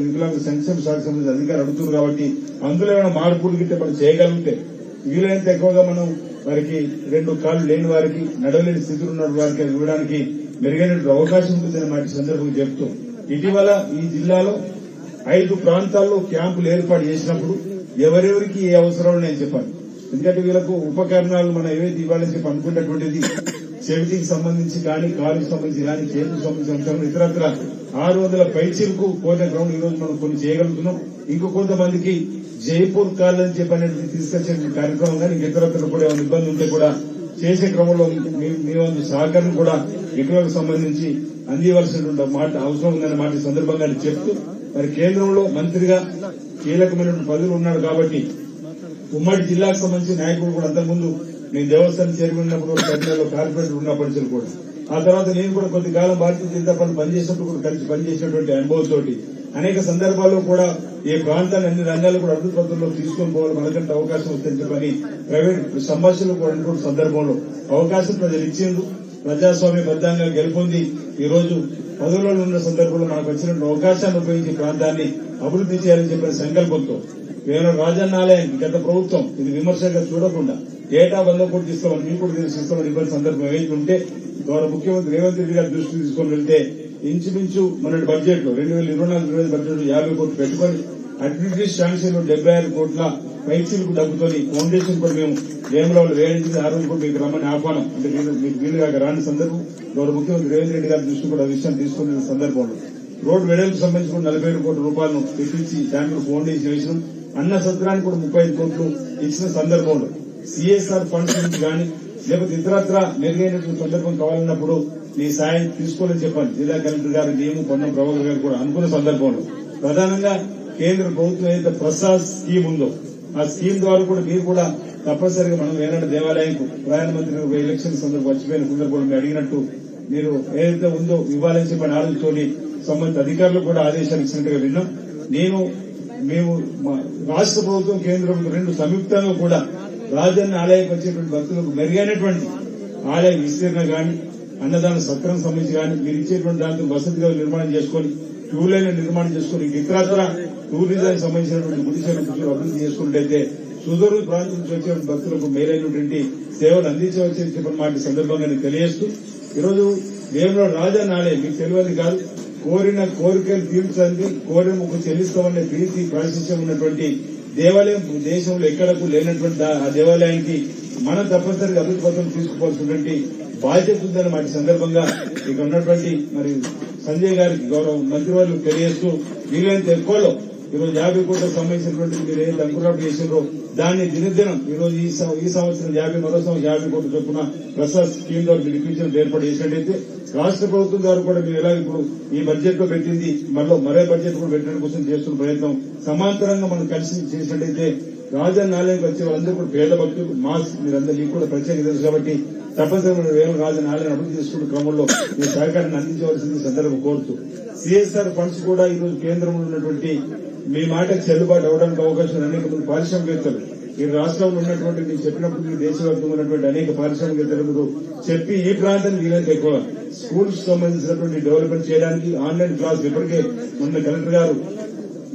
వికలాంగ సంక్షేమ శాఖ సంబంధించిన అధికారులు అడుగుతున్నారు కాబట్టి అందులో ఏమైనా మార్పులు గిట్టే మనం చేయగలిగితే వీలైనంత ఎక్కువగా మనం వారికి 2 కాళ్లు లేని వారికి నడవలేని స్థితిలో ఉన్న వారికి ఇవ్వడానికి మెరుగైన అవకాశం ఉంటుందని మాట సందర్భంగా చెప్తూ ఇటీవల ఈ జిల్లాలో 5 ప్రాంతాల్లో క్యాంపులు ఏర్పాటు చేసినప్పుడు ఎవరెవరికి ఏ అవసరాలు నేను చెప్పాను. ఎందుకంటే వీళ్ళకు ఉపకరణాలు మనం ఏవైతే ఇవ్వాలని చెప్పి అనుకున్నటువంటిది చెవిటికి సంబంధించి కానీ కాలుకి సంబంధించి కానీ చేతికి సంబంధించిన అంశాలు ఇతరత్ర 600 పైచీలకు కోట గ్రౌండ్ ఈ రోజు మనం కొన్ని చేయగలుగుతున్నాం. ఇంకో కొంతమందికి జైపూర్ కాల్ అని చెప్పి అనేది తీసుకొచ్చే కార్యక్రమం కానీ ఇతరత్ర కూడా ఏమైనా ఇబ్బంది ఉంటే కూడా చేసే క్రమంలో మీ వంతు సహకారం కూడా వికలాంగులకు సంబంధించి అందివలసినటువంటి మాట అవసరం ఉందనే మాట సందర్భంగా చెప్తూ మరి కేంద్రంలో మంత్రిగా కీలకమైనటువంటి పదవులు ఉన్నాడు కాబట్టి ఉమ్మడి జిల్లాకు సంబంధించిన నాయకులు కూడా అంతకుముందు నేను దేవస్థానం చేరుకున్నప్పుడు కర్నూలులో కార్పొరేటర్ ఉన్నప్పటికీ కూడా ఆ తర్వాత నేను కూడా కొద్ది కాలం భారతీయ జనతా పార్టీ పనిచేసినప్పుడు కూడా కలిసి పనిచేసినటువంటి అనుభవంతో అనేక సందర్భాల్లో కూడా ఈ ప్రాంతాన్ని అన్ని రంగాలు కూడా అభివృద్ధి పథంలో తీసుకొని పోవాలి మనకంటే అవకాశం వస్తుందని చెప్పని ప్రైవేట్ సంభాషణలు కూడా అనుకున్న సందర్భంలో అవకాశం ప్రజలు ఇచ్చేందుకు ప్రజాస్వామ్య బద్దంగా గెలుపొంది ఈ రోజు పదవులలో ఉన్న సందర్భంలో మనకు వచ్చిన అవకాశాన్ని ఉపయోగించి ప్రాంతాన్ని అభివృద్ధి చేయాలని చెప్పిన సంకల్పంతో కేవలం రాజన్న ఆలయానికి గత ప్రభుత్వం ఇది విమర్శగా చూడకుండా ఏటా 100 కోట్లు తీసుకోమని మీకు కూడా ఇస్తామని ఇబ్బంది సందర్భం ఏదైతే ఉంటే గౌరవ ముఖ్యమంత్రి రేవంత్ రెడ్డి గారి దృష్టికి తీసుకొని వెళ్తే ఇంచుమించు మన బడ్జెట్ లో 2024-25 బడ్జెట్ 50 కోట్లు పెట్టుకొని అడ్మినిస్ట్రేషన్ శాంక్షన్ 76 కోట్ల పైసలకు డబ్బుతోని ఫౌండేషన్ కూడా మేము వేమరావులు వేయించింది 6 కోట్లు మీకు రమ్మని ఆహ్వానం అంటే మీకు వీలుగా రాని సందర్భం గౌరవ ముఖ్యమంత్రి రేవంత్ రెడ్డి గారి దృష్టి కూడా విషయాన్ని తీసుకున్న సందర్భంలో రోడ్డు వెడల్పు సంబంధించి 47 కోట్ల రూపాయలను తెప్పించి దాంట్లో ఫౌండేషన్ వేసినాం. అన్న సత్రానికి కూడా 35 కోట్లు ఇచ్చిన సందర్భంలో సిఎస్ఆర్ ఫండ్స్ నుంచి కానీ లేకపోతే ఇతరత్ర మెరుగైనటువంటి సందర్భం కావాలన్నప్పుడు నీ సాయం తీసుకోవాలని చెప్పాను జిల్లా కలెక్టర్ గారు నేను పొన్నం ప్రభాకర్ గారు కూడా అనుకున్న సందర్భంలో ప్రధానంగా కేంద్ర ప్రభుత్వం ఏదైతే ప్రసాద్ స్కీమ్ ఉందో ఆ స్కీమ్ ద్వారా కూడా మీరు కూడా తప్పనిసరిగా మనం ఏనాడు దేవాలయంకు ప్రధానమంత్రి ఎలక్షన్ సందర్భం వచ్చిపోయిన సందర్భంలో మీరు అడిగినట్టు మీరు ఏదైతే ఉందో ఇవ్వాలని చెప్పని ఆలోచనతోని సంబంధిత అధికారులు కూడా ఆదేశాలు ఇచ్చినట్టుగా విన్నాం. మేము రాష్ట్ర ప్రభుత్వం కేంద్రం 2 సంయుక్తంగా కూడా రాజన్న ఆలయానికి వచ్చేటువంటి భక్తులకు మెరుగైనటువంటి ఆలయ విస్తీర్ణ గాని అన్నదాన సత్రం సంబంధించి కానీ మీరు ఇచ్చేటువంటి దాంతో వసతిగా నిర్మాణం చేసుకుని క్యూ లైన్ నిర్మాణం చేసుకుని ఇతరత్ర టూరిజానికి సంబంధించినటువంటి గుడిసెలు అభివృద్ధి చేసుకున్నట్టయితే సుదూర ప్రాంతం నుంచి వచ్చే భక్తులకు మేలైనటువంటి సేవలు అందించవచ్చని చెప్పిన మాట సందర్భంగా నేను తెలియజేస్తూ ఈరోజు వేములో రాజన్న ఆలయం మీకు తెలియదు కాదు కోరిన కోరికలు తీర్చండి కోరిన ముక్కు చెల్లిస్తామనే ప్రీతి ప్రాశస్యం ఉన్నటువంటి దేవాలయం దేశంలో ఎక్కడకు లేనటువంటి ఆ దేవాలయానికి మనం తప్పనిసరిగా అభివృద్ధి పథకం తీసుకుపోవాల్సినటువంటి బాధ్యత ఉందని మాట సందర్భంగా ఇక్కడ ఉన్నటువంటి మరి సంజయ్ గారికి గౌరవ మంత్రివర్యులకు తెలియజేస్తూ వీలైనంత ఎక్కువలో ఈరోజు 50 కోట్లకు సంబంధించినటువంటి మీరు ఏదైతే అనుకున్నప్పుడు చేసినారో దాన్ని దినదినం ఈరోజు ఈ సంవత్సరం 50 మరో సంవత్సరం 50 కోట్ల చొప్పున ప్రసాద్ స్కీమ్ ద్వారా మీరు ఇప్పించడం ఏర్పాటు చేసినట్టయితే రాష్ట్ర ప్రభుత్వం ద్వారా కూడా మీరు ఎలా ఇప్పుడు ఈ బడ్జెట్ లో పెట్టింది మరో బడ్జెట్ కూడా పెట్టడం కోసం చేస్తున్న ప్రయత్నం సమాంతరంగా మనం కలిసి చేసినట్టయితే రాజన్న ఆలయానికి వచ్చే వాళ్ళందరూ కూడా పేద భక్తులు మాస్ మీరందరూ మీకు కూడా ప్రత్యేక తెలుసు కాబట్టి తప్పనిసరిగా వేల రాజన్న ఆలయం అభివృద్ధి చేసుకునే క్రమంలో మీ సహకారాన్ని అందించవలసింది సందర్భం కోరుతూ సిఎస్ఆర్ ఫండ్స్ కూడా ఈ రోజు కేంద్రంలో ఉన్నటువంటి మీ మాటకు చెల్లుబాటు అవడానికి అవకాశం అనేక మంది పారిశ్రామికవేత్తలు ఈ రాష్ట్రంలో ఉన్నటువంటి మీరు చెప్పినప్పుడు మీరు దేశవ్యాప్తంగా ఉన్నటువంటి అనేక పారిశ్రామికవేత్తలకు చెప్పి ఈ ప్రాంతానికి వీలైతే ఎక్కువ స్కూల్స్ సంబంధించినటువంటి డెవలప్మెంట్ చేయడానికి ఆన్లైన్ క్లాస్ ఇప్పటికే మొన్న కలెక్టర్ గారు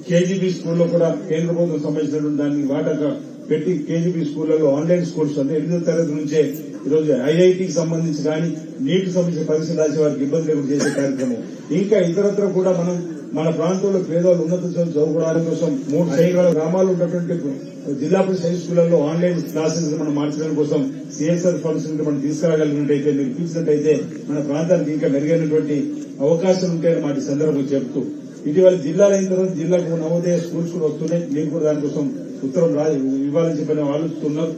కేజీబీ స్కూల్లో కూడా కేంద్ర ప్రభుత్వం సంబంధించినటువంటి దాన్ని వాటగా పెట్టి కేజీబీ స్కూళ్లలో ఆన్లైన్ స్కూల్స్ అంటే 8వ తరగతి నుంచే ఈరోజు ఐఐటీకి సంబంధించి కానీ నీటికి సంబంధించిన పరీక్షలు రాసే వారికి ఇబ్బంది లేకుండా చేసే కార్యక్రమం ఇంకా ఇతరత్ర కూడా మనం మన ప్రాంతంలో పేదవాళ్ళు ఉన్నత చదువుకోవడానికి కోసం 3 సైకిల గ్రామాలు ఉన్నటువంటి జిల్లా పరిషత్ హై స్కూళ్లలో ఆన్లైన్ క్లాసెస్ మనం మార్చడం కోసం సిఎస్ఆర్ ఫండ్స్ మనం తీసుకురాగలిగినట్టయితే మీరు ఇప్పించినట్టయితే మన ప్రాంతానికి ఇంకా మెరుగైనటువంటి అవకాశం ఉంటాయని మాట సందర్భం చెబుతూ ఇటీవల జిల్లాలో అయిన తర్వాత జిల్లాకు నవోదయ స్కూల్స్ కూడా వస్తున్నాయి. మీకు కూడా దానికోసం ఉత్తరం ఇవ్వాలని చెప్పి ఆలోచిస్తున్నాం.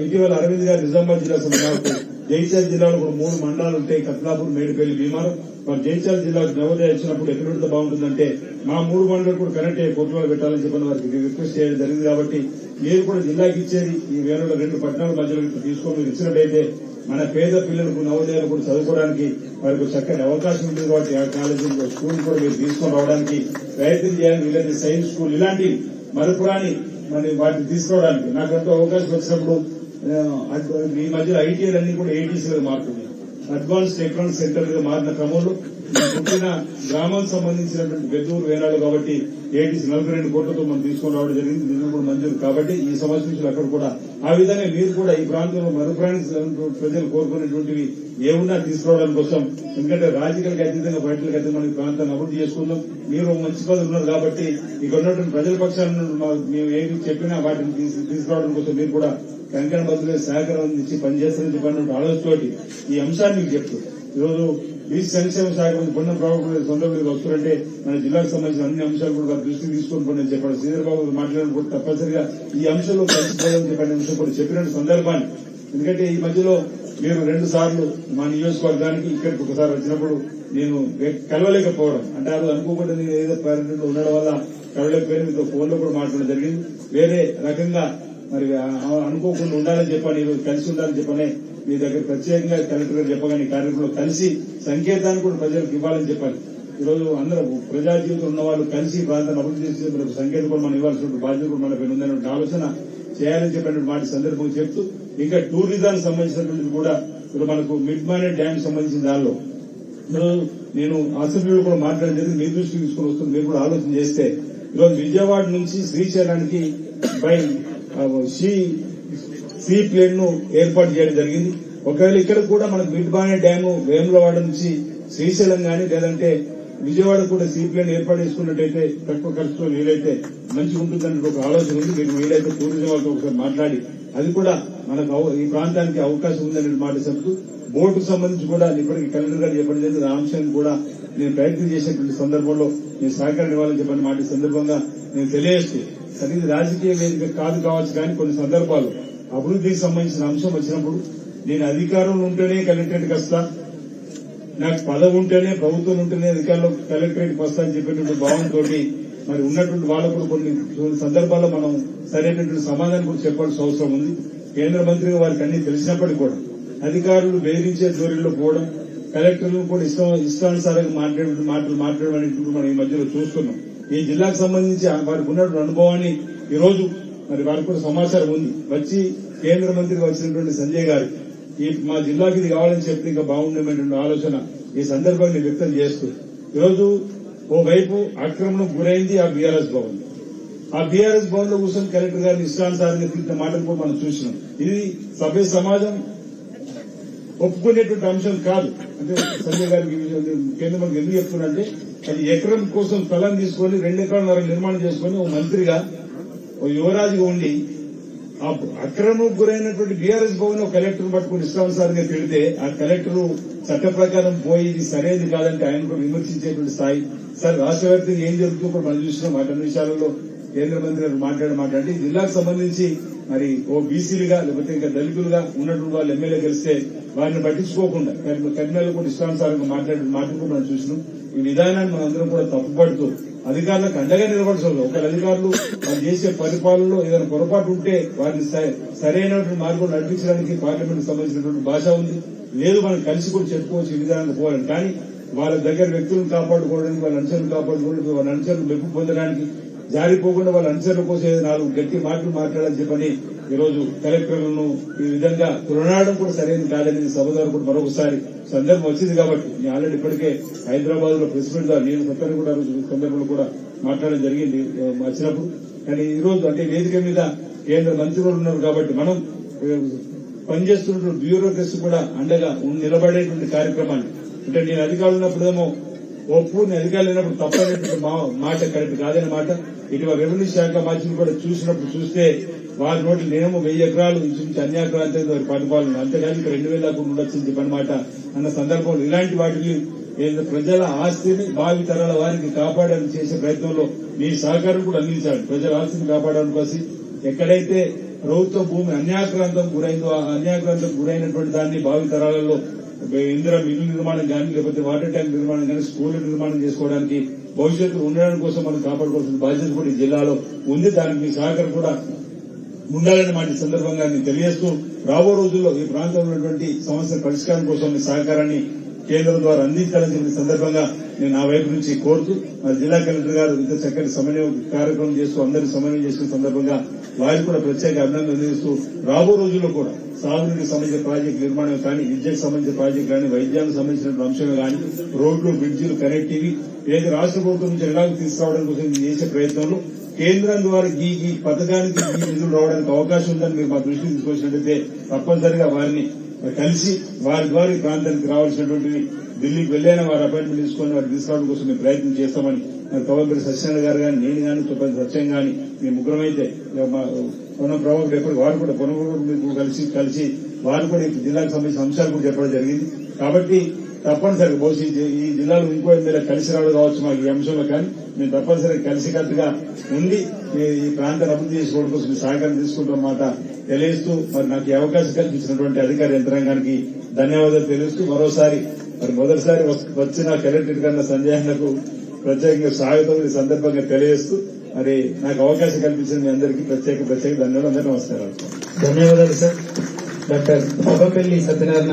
ఇటీవల అరవింద్ గారు నిజామాబాద్ జిల్లా సంబంధించి జైత్యాల జిల్లాలో కూడా 3 మండలాలు ఉంటాయి కత్లాపూర్ మేడిపల్లి భీమారం మరి జైత్యాల జిల్లాకు నవోదయ ఇచ్చినప్పుడు ఎక్కడ ఉంటే బాగుంటుందంటే మా 3 మండలాలు కూడా కనెక్ట్ అయ్యే కోర్టులో పెట్టాలని చెప్పిన వారికి రిక్వెస్ట్ చేయడం జరిగింది. కాబట్టి మీరు కూడా జిల్లాకి ఇచ్చేది ఈ వేలలో 2 పట్టణాల మధ్యలో తీసుకొని మీరు ఇచ్చినట్టయితే మన పేద పిల్లలకు నవోదయాలు కూడా చదువుకోవడానికి వారికి చక్కని అవకాశం ఉంటుంది. కాబట్టి ఆ కాలేజీ స్కూల్ కూడా మీరు తీసుకొని రావడానికి ప్రయత్నం చేయాలి. వీళ్ళకి సైన్స్ స్కూల్ ఇలాంటి మరపురాని మరి వాటిని తీసుకురావడానికి నాకంటూ అవకాశం వచ్చినప్పుడు ఈ మధ్యలో ఐటీఐలు అన్ని కూడా ఏటీసీలుగా మారుతున్నాయి. అడ్వాన్స్డ్ ఎకనామిక్ సెంటర్ గా మారిన క్రమంలో పుట్టిన గ్రామానికి సంబంధించినటువంటి బెద్దూరు వేలాలు కాబట్టి ఏటీసీ 42 కోట్లతో మనం తీసుకొని రావడం జరిగింది. నిధులు కూడా మంజూరు కాబట్టి ఈ సమస్య నుంచి అక్కడ కూడా ఆ విధంగా మీరు కూడా ఈ ప్రాంతంలో మరుప్రాంత ప్రజలు కోరుకునేటువంటివి ఏమున్నా తీసుకురావడం కోసం, ఎందుకంటే రాజకీయాలకు అతీతంగా బయటలకు అతీతంగా మనం ఈ ప్రాంతాన్ని అభివృద్ధి చేసుకుందాం. మీరు మంచి పదవి ఉన్నారు కాబట్టి ఇక్కడ ఉన్నటువంటి ప్రజల పక్షాలను మేము ఏమి చెప్పినా వాటిని తీసుకురావడం కోసం మీరు కూడా కంకణ బదులు సహకారం అందించి పనిచేస్తారని చెప్పినటువంటి ఆలోచనతోటి ఈ అంశాన్ని మీకు చెప్తూ ఈరోజు బీసీ సంక్షేమ శాఖ మంత్రి పొన్నం ప్రభాకర్ సొంత మీరు వస్తున్నారంటే మన జిల్లాకు సంబంధించిన అన్ని అంశాలు కూడా దృష్టికి తీసుకొని పోయి చెప్పారు. శ్రీధర్ బాబు మాట్లాడినప్పుడు తప్పనిసరిగా ఈ అంశంలో కలిసిపోవాలని చెప్పిన అంశం కూడా చెప్పిన సందర్భాన్ని, ఎందుకంటే ఈ మధ్యలో మీరు 2 సార్లు మా నియోజకవర్గానికి ఇక్కడికి ఒకసారి వచ్చినప్పుడు నేను కలవలేకపోవడం అంటే అది అనుకోకుండా నేను ఏదో పర్యటనలో ఉండడం వల్ల కలవలేకపోయినా మీతో ఫోన్ లో కూడా మాట్లాడడం జరిగింది. వేరే రకంగా మరి అనుకోకుండా ఉండాలని చెప్పని ఈరోజు కలిసి ఉండాలని చెప్పనే మీ దగ్గర ప్రత్యేకంగా కలెక్టర్ గారు చెప్పగానే కార్యక్రమంలో కలిసి సంకేతాన్ని కూడా ప్రజలకు ఇవ్వాలని చెప్పాలి. ఈరోజు అందరూ ప్రజా జీవితం ఉన్న వాళ్ళు కలిసి ప్రాంతాన్ని అభివృద్ధి చేసే సంకేతం కూడా మనం ఇవ్వాల్సిన బాధ్యత కూడా మన పైన ఉందనే ఆలోచన చేయాలని చెప్పినటువంటి మాట సందర్భంగా చెప్తూ, ఇంకా టూరిజానికి సంబంధించినటువంటి కూడా ఇప్పుడు మనకు మిడ్ మానే డ్యామ్ సంబంధించిన దానిలో నేను అసెంబ్లీలో కూడా మాట్లాడడం జరిగింది. మీ దృష్టికి తీసుకుని వస్తుంది, మీరు కూడా ఆలోచన చేస్తే ఈరోజు విజయవాడ నుంచి శ్రీశైలానికి బై సీ ప్లేన్ ను ఏర్పాటు చేయడం జరిగింది. ఒకవేళ ఇక్కడ కూడా మనకు మిడ్ బానే డ్యామ్ వేములవాడ నుంచి శ్రీశైలం గానీ లేదంటే విజయవాడ కూడా సీ ప్లేన్ ఏర్పాటు చేసుకున్నట్టయితే తక్కువ ఖర్చుతో వీలైతే మంచిగా ఉంటుందనే ఒక ఆలోచన ఉంది. మీరు వీలైతే టూరిజం వాళ్ళతో ఒకసారి మాట్లాడి అది కూడా మనకు ఈ ప్రాంతానికి అవకాశం ఉందనే మాట చెబుతూ, బోర్డుకు సంబంధించి కూడా ఇప్పటికీ కలెక్టర్ గారు చెప్పడం జరిగింది. ఆ అంశాన్ని కూడా నేను ప్రయత్నం చేసేటువంటి సందర్భంలో నేను సహకారం ఇవ్వాలని చెప్పిన మాట సందర్భంగా నేను తెలియజేస్తూ, అది రాజకీయ వేదిక కాదు కావచ్చు కానీ కొన్ని సందర్భాలు అభివృద్ధికి సంబంధించిన అంశం వచ్చినప్పుడు నేను అధికారంలో ఉంటేనే కలెక్టరేట్కి వస్తా, నాకు పదవి ఉంటేనే ప్రభుత్వం ఉంటేనే అధికారంలో కలెక్టరేట్కి వస్తా అని చెప్పేటువంటి భావంతో మరి ఉన్నటువంటి వాళ్ళకు కూడా కొన్ని సందర్భాల్లో మనం సరైనటువంటి సమాధానం కూడా చెప్పాల్సిన అవసరం ఉంది. కేంద్ర మంత్రిగా వారికి అన్ని తెలిసినప్పటికీ కూడా అధికారులు బెదిరించే ధోరణిలో పోవడం, కలెక్టర్లు కూడా ఇష్టానుసారంగా మాట్లాడడం అనేటువంటి మనం ఈ మధ్యలో చూస్తున్నాం. ఈ జిల్లాకు సంబంధించి వారికి ఉన్నటువంటి అనుభవాన్ని ఈ రోజు మరి వారికి కూడా సమాచారం ఉంది. వచ్చి కేంద్ర మంత్రికి వచ్చినటువంటి సంజయ్ గారు ఈ మా జిల్లాకి ఇది కావాలని చెప్తే ఇంకా బాగుండేటువంటి ఆలోచన ఈ సందర్భాన్ని వ్యక్తం చేస్తూ, ఈరోజు ఓవైపు ఆక్రమణకు గురైంది ఆ బీఆర్ఎస్ భవన్. ఆ బీఆర్ఎస్ భవన్ లో కూర్చొని కలెక్టర్ గారిని ఇష్టానుసారంగా తిట్టిన మాటలు కూడా మనం చూసినాం. ఇది సభ్య సమాజం ఒప్పుకునేటువంటి అంశం కాదు. అంటే సంజయ్ గారికి కేంద్ర మంత్రి ఎందుకు చెప్తున్నారంటే అది ఎకరం కోసం స్థలం తీసుకొని 2 ఎకరాల నిర్మాణం చేసుకుని ఓ మంత్రిగా ఓ యువరాజుగా ఉండి ఆ అక్రమకు గురైనటువంటి బీఆర్ఎస్ భవన్ కలెక్టర్ పట్టుకుని ఇష్టానుసారంగా తిడితే ఆ కలెక్టర్ చట్ట ప్రకారం పోయి ఇది సరైనది కాదంటే ఆయన కూడా విమర్శించేటువంటి స్థాయి. సార్ రాష్ట్ర వ్యాప్తంగా ఏం జరుగుతుందో కూడా మనం చూసినాం. అటన్ని విషయాలలో కేంద్ర మంత్రి గారు మాట్లాడి జిల్లాకు సంబంధించి మరి ఓ బీసీలుగా లేకపోతే ఇంకా దళితులుగా ఉన్నటువంటి వాళ్ళు ఎమ్మెల్యే గెలిస్తే వారిని పట్టించుకోకుండా కర్నూలు కూడా ఇష్టానుసారంగా మాట్లాడిన మాటలు కూడా మనం చూసినాం. ఈ విధానాన్ని మనందరం కూడా తప్పుపడుతూ అధికారులకు అండగా నిలబడుతుంది. ఒకవేళ అధికారులు వాళ్ళు చేసే పరిపాలనలో ఏదైనా పొరపాటు ఉంటే వారిని సరైనటువంటి మార్గంలో నడిపించడానికి పార్లమెంట్ సంబంధించినటువంటి భాష ఉంది. లేదు మనం కలిసి కూడా చెప్పుకోవచ్చు ఈ విధానాన్ని పోవాలని. కానీ వాళ్ళ దగ్గర వ్యక్తులను కాపాడుకోవడానికి, వాళ్ళ అనుచరులు కాపాడుకోవడానికి, వాళ్ళ అనుచరులు మెప్పు పొందడానికి, జారిపోకుండా వాళ్ళ అనుచరుల కోసం 4 గట్టి మాటలు మాట్లాడాలని చెప్పని ఈరోజు కలెక్టర్లను ఈ విధంగా తులనాడడం కూడా సరైనది కాదని సభ ద్వారా కూడా మరొకసారి సందర్భం వచ్చింది. కాబట్టి నేను ఆల్రెడీ ఇప్పటికే హైదరాబాద్ లో ప్రెస్ మీట్ ద్వారా నేను సత్తాన్ని కూడా సందర్భంలో కూడా మాట్లాడడం జరిగింది వచ్చినప్పుడు. కానీ ఈ రోజు అంటే వేదిక మీద కేంద్ర మంత్రులు ఉన్నారు కాబట్టి మనం పనిచేస్తున్నటువంటి బ్యూరోక్రసీ కూడా అండగా నిలబడేటువంటి కార్యక్రమాన్ని, అంటే నేను అధికారులు ఉన్నప్పుడేమో ఒప్పు, నేను అధికారులు లేనప్పుడు తప్పనేటువంటి మాట కరెక్ట్ కాదనే మాట. ఇటీవల రెవెన్యూ శాఖ మంత్రులు కూడా చూసినప్పుడు చూస్తే వారి నోటి నేమో 1000 ఎకరాలు ఇంచుమించు అన్యాక్రాంతి వారి పరిపాలన, అంతేగాని ఇక్కడ 2000 దాకా ఉండొచ్చింది పనిమాట అన్న సందర్భంలో ఇలాంటి వాటిని ప్రజల ఆస్తిని భావి తరాల వారికి కాపాడాలని చేసే ప్రయత్నంలో మీ సహకారం కూడా అందించాలి. ప్రజల ఆస్తిని కాపాడడం కోసం ఎక్కడైతే ప్రభుత్వ భూమి అన్యాక్రాంతం గురైందో ఆ అన్యాక్రాంతం గురైనటువంటి దాన్ని భావి తరాలలో ఇందిరా ఇల్లు నిర్మాణం కానీ లేకపోతే వాటర్ ట్యాంక్ నిర్మాణం కానీ స్కూల్ నిర్మాణం చేసుకోవడానికి భవిష్యత్తు ఉండడానికి కోసం మనం కాపాడుకోవాల్సిన బాధ్యత కూడా ఈ జిల్లాలో ఉంది. దానికి మీ సహకారం కూడా ఉండాలని మాట సందర్భంగా నేను తెలియజేస్తూ, రాబో రోజుల్లో ఈ ప్రాంతంలో ఉన్నటువంటి సమస్యల పరిష్కారం కోసం మీ సహకారాన్ని కేంద్రం ద్వారా అందించాలని చెప్పిన సందర్భంగా నేను నా వైపు నుంచి కోరుతూ మరి జిల్లా కలెక్టర్ గారు ఇంత చక్కటి సమన్వయ కార్యక్రమం చేస్తూ అందరినీ సమన్వయం చేసుకున్న సందర్భంగా వారికి కూడా ప్రత్యేక అభినందనలు అందిస్తూ రాబో రోజుల్లో కూడా సాగునీటికి సంబంధించిన ప్రాజెక్టు నిర్మాణం కానీ విద్యకు సంబంధించిన ప్రాజెక్టు కానీ వైద్యానికి సంబంధించిన అంశమే కానీ రోడ్లు బ్రిడ్జిలు కనెక్టివిటీ ఏది రాష్ట్ర ప్రభుత్వం నుంచి ఎలాగో తీసుకురావడం కోసం చేసే ప్రయత్నంలో కేంద్రం ద్వారా ఈ పథకానికి ఈ నిధులు రావడానికి అవకాశం ఉందని మీరు మా దృష్టికి తీసుకొచ్చినట్లయితే తప్పనిసరిగా వారిని కలిసి వారి ద్వారా ఈ ప్రాంతానికి రావాల్సినటువంటి ఢిల్లీకి వెళ్లైనా వారి అపాయింట్మెంట్ తీసుకుని వారిని తీసుకురావడం కోసం మేము ప్రయత్నం చేస్తామని కవంపల్లి సత్యనారాయణ గారు కానీ నేను కానీ తుప్పల్లి సత్యం కానీ మీ ముగ్గురమైతే పొన్నం ప్రభాకర్ ఎప్పటికి వారు కూడా పొన్నం మీకు కలిసి వారు కూడా ఈ జిల్లాకు సంబంధించిన అంశాలు కూడా చెప్పడం జరిగింది. కాబట్టి తప్పనిసరిగా బహుశా ఈ జిల్లాలో ఇంకో ఎమ్మెల్యే కలిసి రావడం కావచ్చు మాకు ఈ అంశంలో, కానీ మేము తప్పనిసరిగా కలిసికట్టుగా ఉండి ఈ ప్రాంతాన్ని అభివృద్ధి చేసుకోవడం కోసం సహకారం తీసుకుంటామన్నమాట తెలియజేస్తూ మరి నాకు ఈ అవకాశం కల్పించినటువంటి అధికార యంత్రాంగానికి ధన్యవాదాలు తెలియజేస్తూ మరోసారి మరి మొదటిసారి వచ్చిన కలెక్టరేట్ కన్నా సంజయ్ ప్రత్యేకంగా స్వాగతం ఈ సందర్భంగా తెలియజేస్తూ మరి నాకు అవకాశం కల్పించిన మీ అందరికీ ప్రత్యేక ధన్యవాదాలు. అందరూ నమస్కారాలు. ధన్యవాదాలు సార్. డాక్టర్ కవంపల్లి సత్యనారాయణ